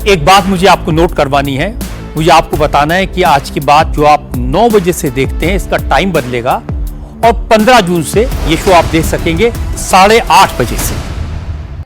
एक बात मुझे आपको नोट करवानी है, मुझे आपको बताना है कि आज की बात जो आप 9 बजे से देखते हैं इसका टाइम बदलेगा और 15 जून से ये शो आप देख सकेंगे 8:30 बजे से।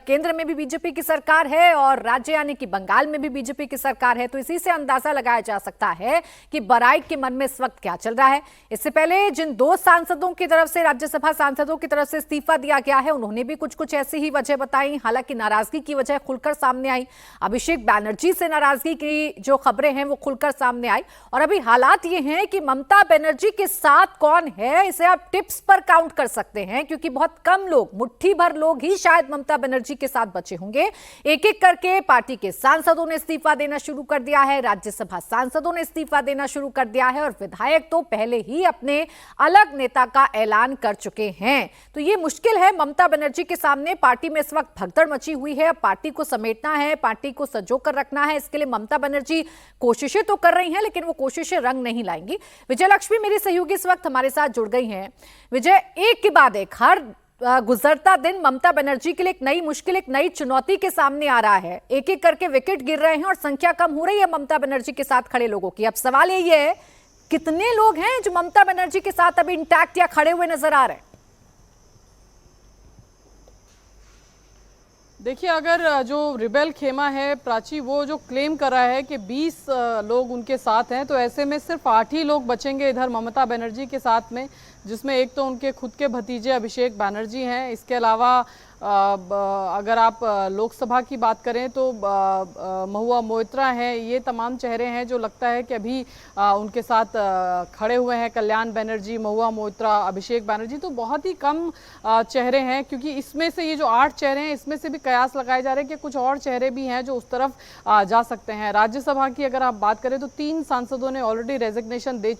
केंद्र में भी बीजेपी की सरकार है और राज्य यानी कि बंगाल में भी बीजेपी की सरकार है, तो इसी से अंदाजा लगाया जा सकता है कि बराइक के मन में इस वक्त क्या चल रहा है। इससे पहले जिन 2 सांसदों की तरफ से, राज्यसभा सांसदों की तरफ से इस्तीफा दिया गया है, उन्होंने भी कुछ ऐसी ही वजह बताई। हालांकि नाराजगी की वजह खुलकर सामने आई। अभिषेक बैनर्जी से नाराजगी की जो खबरें हैं वो खुलकर सामने आई। और अभी हालात ये हैं कि ममता बनर्जी के साथ कौन है, इसे आप टिप्स पर काउंट कर सकते हैं, क्योंकि बहुत कम लोग, मुट्ठी भर लोग ही शायद ममता बनर्जी के साथ बचे होंगे। एक एक करके पार्टी के सांसदों ने इस्तीफा देना शुरू कर दिया है, राज्यसभा सांसदों ने इस्तीफा देना शुरू कर दिया है और विधायक तो पहले ही अपने अलग नेता का ऐलान कर चुके हैं। तो ये मुश्किल है ममता बनर्जी के सामने। पार्टी में इस वक्त भगदड़ मची हुई है। पार्टी को समेटना है, पार्टी को संजो कर रखना है। इसके लिए ममता बनर्जी कोशिशें तो कर रही हैं, लेकिन वो कोशिशें रंग नहीं लाएंगी। विजय लक्ष्मी मेरी सहयोगी इस वक्त हमारे साथ जुड़ गई हैं। विजय, एक के बाद एक हर गुजरता दिन ममता बनर्जी के लिए एक नई मुश्किल, एक नई चुनौती के सामने आ रहा है। एक एक करके विकेट गिर रहे हैं और संख्या कम हो रही है ममता बनर्जी के साथ खड़े लोगों की। अब सवाल यही है, कितने लोग हैं जो ममता बनर्जी के साथ अभी इंटैक्ट या खड़े हुए नजर आ रहे हैं? देखिए, अगर जो रिबेल खेमा है प्राची, वो जो क्लेम कर रहा है कि 20 लोग उनके साथ हैं, तो ऐसे में सिर्फ 8 ही लोग बचेंगे इधर ममता बनर्जी के साथ में, जिसमें एक तो उनके खुद के भतीजे अभिषेक बैनर्जी हैं। इसके अलावा अगर आप लोकसभा की बात करें तो महुआ मोइत्रा हैं। ये तमाम चेहरे हैं जो लगता है कि अभी उनके साथ खड़े हुए हैं। कल्याण बनर्जी, महुआ मोइत्रा, अभिषेक बैनर्जी, तो बहुत ही कम चेहरे हैं, क्योंकि इसमें से ये जो 8 चेहरे हैं, इसमें से भी कयास लगाए जा रहे हैं कि कुछ और चेहरे भी हैं जो उस तरफ जा सकते हैं। राज्यसभा की अगर आप बात करें तो 3 सांसदों ने ऑलरेडी रेजिग्नेशन दे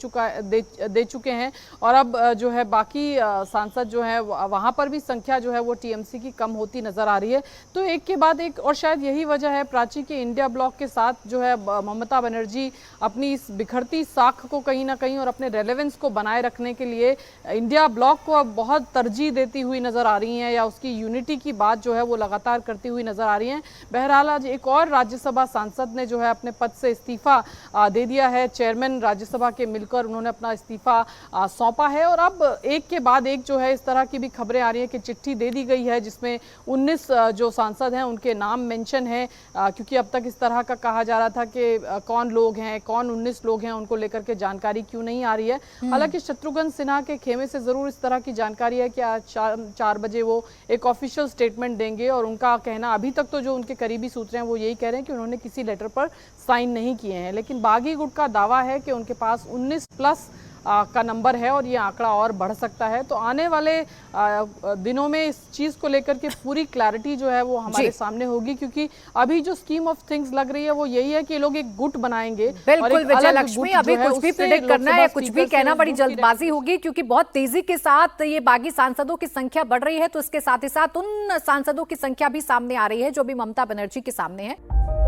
चुके हैं और अब जो है बाकी सांसद जो है वहाँ पर भी संख्या जो है वो टीएमसी की कम होती नजर आ रही है। तो एक के बाद एक, और शायद यही वजह है प्राची के इंडिया ब्लॉक के साथ जो है ममता बनर्जी अपनी इस बिखरती साख को कहीं ना कहीं और अपने रेलेवेंस को बनाए रखने के लिए इंडिया ब्लॉक को अब बहुत तरजीह देती हुई नजर आ रही हैं, या उसकी यूनिटी की बात जो है वो लगातार करती हुई नजर आ रही हैं। बहरहाल आज एक और राज्यसभा सांसद ने जो है अपने पद से इस्तीफा दे दिया है। चेयरमैन राज्यसभा के मिलकर उन्होंने अपना इस्तीफा सौंपा है और अब एक के बाद एक जो है इस तरह की भी खबरें आ रही हैं कि चिट्ठी दे दी गई है जिसमें 19 जो सांसद हैं उनके नाम मेंशन हैं, क्योंकि अब तक इस तरह का कहा जा रहा था कि कौन लोग हैं, कौन 19 लोग हैं, उनको लेकर के जानकारी क्यों नहीं आ रही है। हालांकि शत्रुघ्न सिन्हा के खेमे से जरूर इस तरह की जानकारी है कि आज 4 बजे वो एक ऑफिशियल स्टेटमेंट देंगे और उनका कहना, अभी तक तो जो उनके करीबी सूत्र हैं वो यही कह रहे हैं कि उन्होंने किसी लेटर पर साइन नहीं किए हैं, लेकिन बागी गुट का दावा है कि उनके पास 19+ का नंबर है और ये आंकड़ा और बढ़ सकता है। तो आने वाले दिनों में इस चीज को लेकर के पूरी क्लैरिटी जो है वो हमारे सामने होगी, क्योंकि अभी जो स्कीम ऑफ थिंग्स लग रही है वो यही है कि लोग एक गुट बनाएंगे। बिल्कुल विजय लक्ष्मी, अभी कुछ भी प्रेडिक्ट करना है, कुछ भी कहना बड़ी जल्दबाजी होगी, क्योंकि बहुत तेजी के साथ ये बागी सांसदों की संख्या बढ़ रही है, तो इसके साथ ही साथ उन सांसदों की संख्या भी सामने आ रही है जो भी ममता बनर्जी के सामने है।